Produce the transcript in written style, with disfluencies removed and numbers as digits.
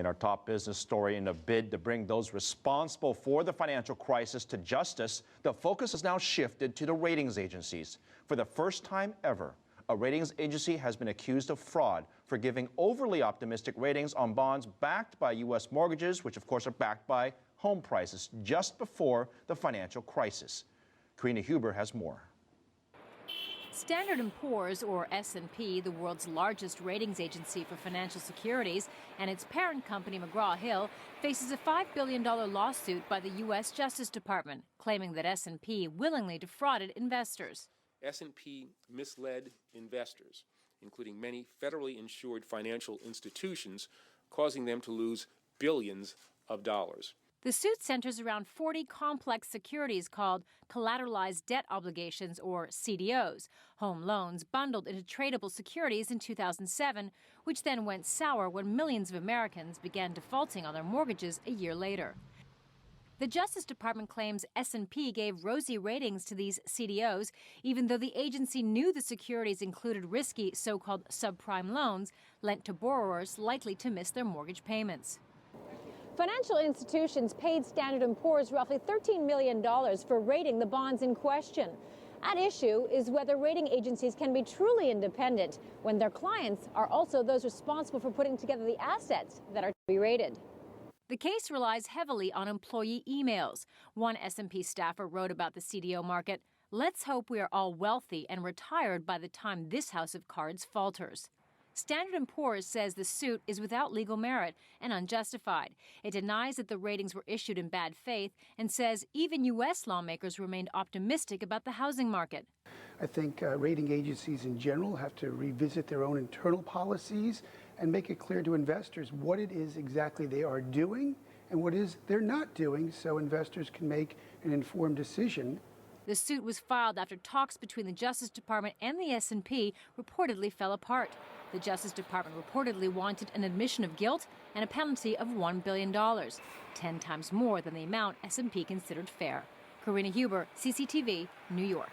In our top business story, in a bid to bring those responsible for the financial crisis to justice, the focus has now shifted to the ratings agencies. For the first time ever, a ratings agency has been accused of fraud for giving overly optimistic ratings on bonds backed by U.S. mortgages, which of course are backed by home prices, just before the financial crisis. Karina has more. Standard & Poor's, or S&P, the world's largest ratings agency for financial securities, and its parent company, McGraw-Hill, faces a $5 billion lawsuit by the U.S. Justice Department, claiming that S&P willingly defrauded investors. S&P misled investors, including many federally insured financial institutions, causing them to lose billions of dollars. The suit centers around 40 complex securities called collateralized debt obligations, or CDOs, home loans bundled into tradable securities in 2007, which then went sour when millions of Americans began defaulting on their mortgages a year later. The Justice Department claims S&P gave rosy ratings to these CDOs, even though the agency knew the securities included risky so-called subprime loans lent to borrowers likely to miss their mortgage payments. Financial institutions paid Standard & Poor's roughly $13 million for rating the bonds in question. At issue is whether rating agencies can be truly independent when their clients are also those responsible for putting together the assets that are to be rated. The case relies heavily on employee emails. One S&P staffer wrote about the CDO market, "Let's hope we are all wealthy and retired by the time this house of cards falters." Standard & Poor's says the suit is without legal merit and unjustified. It denies that the ratings were issued in bad faith and says even U.S. lawmakers remained optimistic about the housing market. I think rating agencies in general have to revisit their own internal policies and make it clear to investors what it is exactly they are doing and what it is they're not doing, so investors can make an informed decision. The suit was filed after talks between the Justice Department and the S&P reportedly fell apart. The Justice Department reportedly wanted an admission of guilt and a penalty of $1 billion, 10 times more than the amount S&P considered fair. Karina, CCTV, New York.